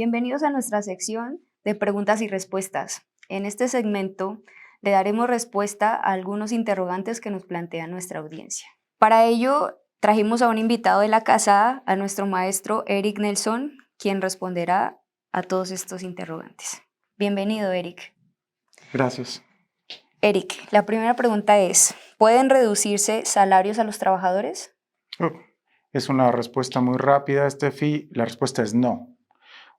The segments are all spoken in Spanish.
Bienvenidos a nuestra sección de preguntas y respuestas. En este segmento le daremos respuesta a algunos interrogantes que nos plantea nuestra audiencia. Para ello, trajimos a un invitado de la casa, a nuestro maestro Eric Nelson, quien responderá a todos estos interrogantes. Bienvenido, Eric. Gracias. Eric, la primera pregunta es, ¿pueden reducirse salarios a los trabajadores? Es una respuesta muy rápida, Steffi. La respuesta es no.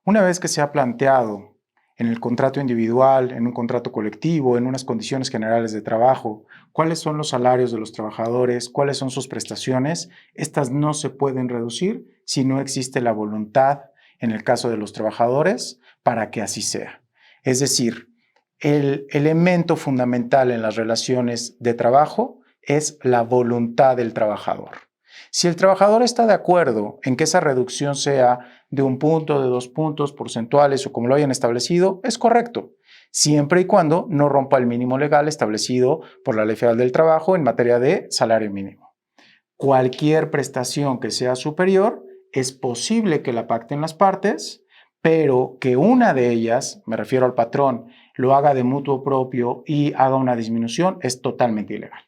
Una vez que se ha planteado en el contrato individual, en un contrato colectivo, en unas condiciones generales de trabajo, cuáles son los salarios de los trabajadores, cuáles son sus prestaciones, estas no se pueden reducir si no existe la voluntad, en el caso de los trabajadores, para que así sea. Es decir, el elemento fundamental en las relaciones de trabajo es la voluntad del trabajador. Si el trabajador está de acuerdo en que esa reducción sea de 1 punto, de 2 puntos porcentuales o como lo hayan establecido, es correcto, siempre y cuando no rompa el mínimo legal establecido por la Ley Federal del Trabajo en materia de salario mínimo. Cualquier prestación que sea superior, es posible que la pacten las partes, pero que una de ellas, me refiero al patrón, lo haga de mutuo propio y haga una disminución, es totalmente ilegal.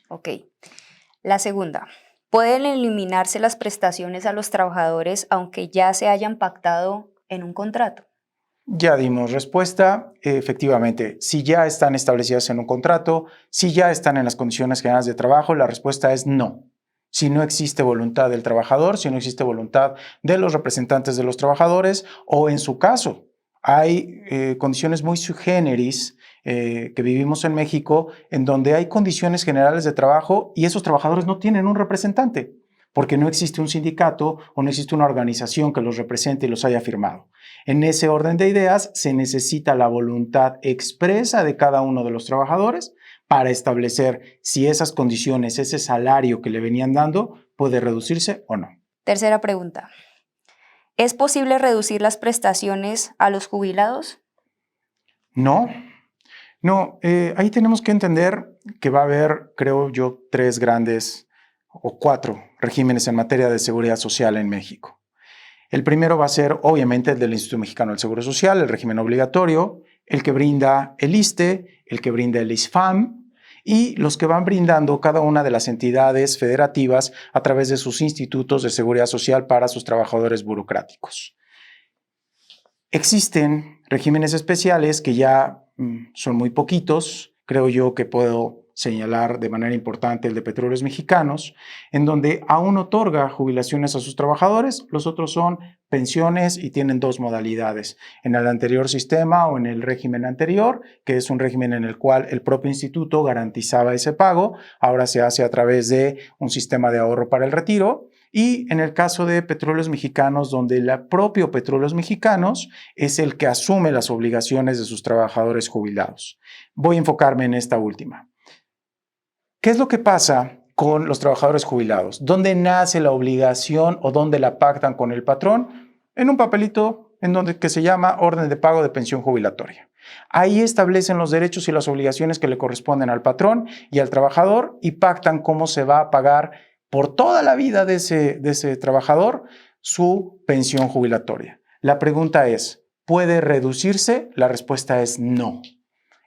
Ok. La segunda. ¿Pueden eliminarse las prestaciones a los trabajadores aunque ya se hayan pactado en un contrato? Ya dimos respuesta. Efectivamente, si ya están establecidas en un contrato, si ya están en las condiciones generales de trabajo, la respuesta es no. Si no existe voluntad del trabajador, si no existe voluntad de los representantes de los trabajadores, o en su caso, hay condiciones muy sui generis que vivimos en México, en donde hay condiciones generales de trabajo y esos trabajadores no tienen un representante, porque no existe un sindicato o no existe una organización que los represente y los haya firmado. En ese orden de ideas, se necesita la voluntad expresa de cada uno de los trabajadores para establecer si esas condiciones, ese salario que le venían dando, puede reducirse o no. Tercera pregunta. ¿Es posible reducir las prestaciones a los jubilados? No. Ahí tenemos que entender que va a haber, creo yo, 3 grandes o 4 regímenes en materia de seguridad social en México. El primero va a ser, obviamente, el del Instituto Mexicano del Seguro Social, el régimen obligatorio, el que brinda el ISSSTE, el que brinda el ISFAM y los que van brindando cada una de las entidades federativas a través de sus institutos de seguridad social para sus trabajadores burocráticos. Existen regímenes especiales que ya son muy poquitos. Creo yo que puedo señalar de manera importante el de Petróleos Mexicanos, en donde aún otorga jubilaciones a sus trabajadores, los otros son pensiones y tienen 2 modalidades. En el anterior sistema o en el régimen anterior, que es un régimen en el cual el propio instituto garantizaba ese pago, ahora se hace a través de un sistema de ahorro para el retiro. Y en el caso de Petróleos Mexicanos, donde el propio Petróleos Mexicanos es el que asume las obligaciones de sus trabajadores jubilados. Voy a enfocarme en esta última. ¿Qué es lo que pasa con los trabajadores jubilados? ¿Dónde nace la obligación o dónde la pactan con el patrón? En un papelito que se llama Orden de Pago de Pensión Jubilatoria. Ahí establecen los derechos y las obligaciones que le corresponden al patrón y al trabajador y pactan cómo se va a pagar por toda la vida de ese trabajador su pensión jubilatoria. La pregunta es, ¿puede reducirse? La respuesta es no.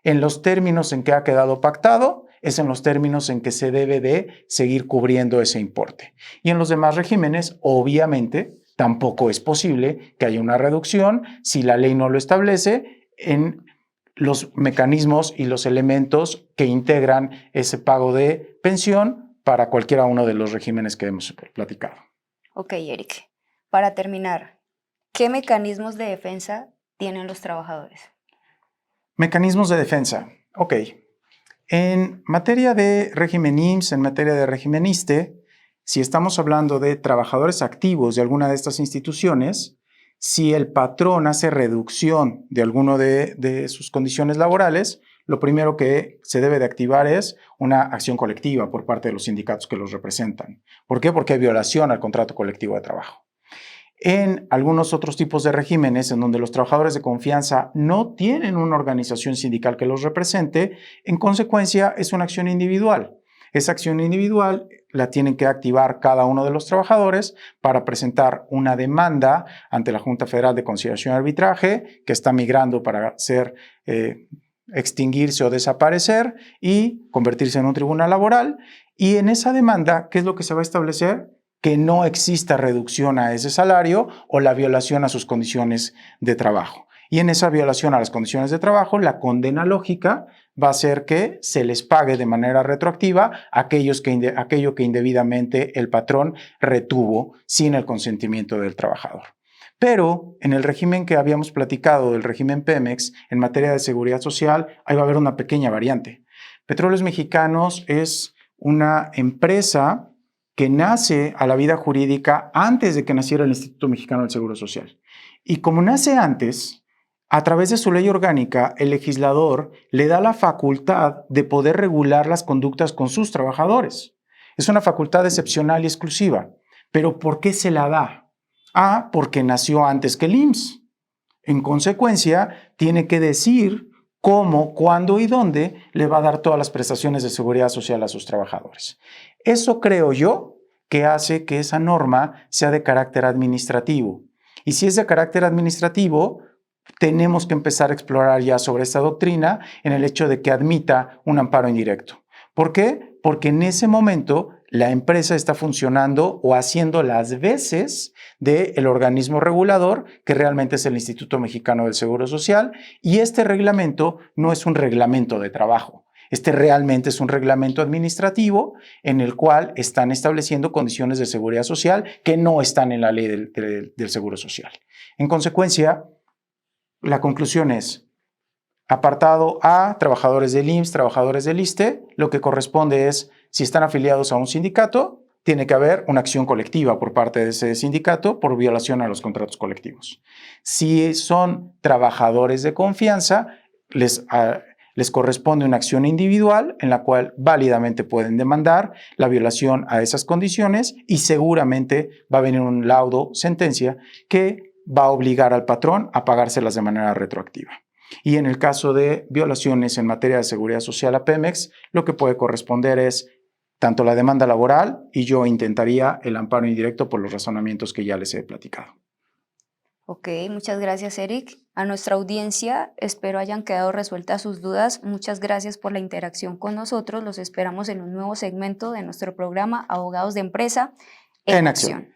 En los términos en que ha quedado pactado, es en los términos en que se debe de seguir cubriendo ese importe. Y en los demás regímenes, obviamente, tampoco es posible que haya una reducción si la ley no lo establece en los mecanismos y los elementos que integran ese pago de pensión para cualquiera uno de los regímenes que hemos platicado. Ok, Eric. Para terminar, ¿qué mecanismos de defensa tienen los trabajadores? Mecanismos de defensa. Ok. En materia de régimen IMSS, en materia de régimen ISSSTE, si estamos hablando de trabajadores activos de alguna de estas instituciones, si el patrón hace reducción de alguno de sus condiciones laborales, lo primero que se debe de activar es una acción colectiva por parte de los sindicatos que los representan. ¿Por qué? Porque hay violación al contrato colectivo de trabajo. En algunos otros tipos de regímenes en donde los trabajadores de confianza no tienen una organización sindical que los represente, en consecuencia es una acción individual. Esa acción individual la tienen que activar cada uno de los trabajadores para presentar una demanda ante la Junta Federal de Conciliación y Arbitraje, que está migrando para extinguirse o desaparecer y convertirse en un tribunal laboral. Y en esa demanda, ¿qué es lo que se va a establecer? Que no exista reducción a ese salario o la violación a sus condiciones de trabajo. Y en esa violación a las condiciones de trabajo, la condena lógica va a ser que se les pague de manera retroactiva aquello que indebidamente el patrón retuvo sin el consentimiento del trabajador. Pero en el régimen que habíamos platicado, del régimen Pemex, en materia de seguridad social, ahí va a haber una pequeña variante. Petróleos Mexicanos es una empresa que nace a la vida jurídica antes de que naciera el Instituto Mexicano del Seguro Social. Y como nace antes, a través de su ley orgánica, el legislador le da la facultad de poder regular las conductas con sus trabajadores. Es una facultad excepcional y exclusiva. ¿Pero por qué se la da? Porque nació antes que el IMSS. En consecuencia, tiene que decir cómo, cuándo y dónde le va a dar todas las prestaciones de seguridad social a sus trabajadores. Eso creo yo que hace que esa norma sea de carácter administrativo. Y si es de carácter administrativo, tenemos que empezar a explorar ya sobre esta doctrina en el hecho de que admita un amparo indirecto. ¿Por qué? Porque en ese momento la empresa está funcionando o haciendo las veces del organismo regulador, que realmente es el Instituto Mexicano del Seguro Social, y este reglamento no es un reglamento de trabajo. Este realmente es un reglamento administrativo en el cual están estableciendo condiciones de seguridad social que no están en la ley del Seguro Social. En consecuencia, la conclusión es: apartado A, trabajadores del IMSS, trabajadores del ISSSTE, lo que corresponde es, si están afiliados a un sindicato, tiene que haber una acción colectiva por parte de ese sindicato por violación a los contratos colectivos. Si son trabajadores de confianza, les corresponde una acción individual en la cual válidamente pueden demandar la violación a esas condiciones y seguramente va a venir un laudo, sentencia, que va a obligar al patrón a pagárselas de manera retroactiva. Y en el caso de violaciones en materia de seguridad social a Pemex, lo que puede corresponder es tanto la demanda laboral y yo intentaría el amparo indirecto por los razonamientos que ya les he platicado. Ok, muchas gracias, Eric. A nuestra audiencia, espero hayan quedado resueltas sus dudas. Muchas gracias por la interacción con nosotros. Los esperamos en un nuevo segmento de nuestro programa Abogados de Empresa en Acción.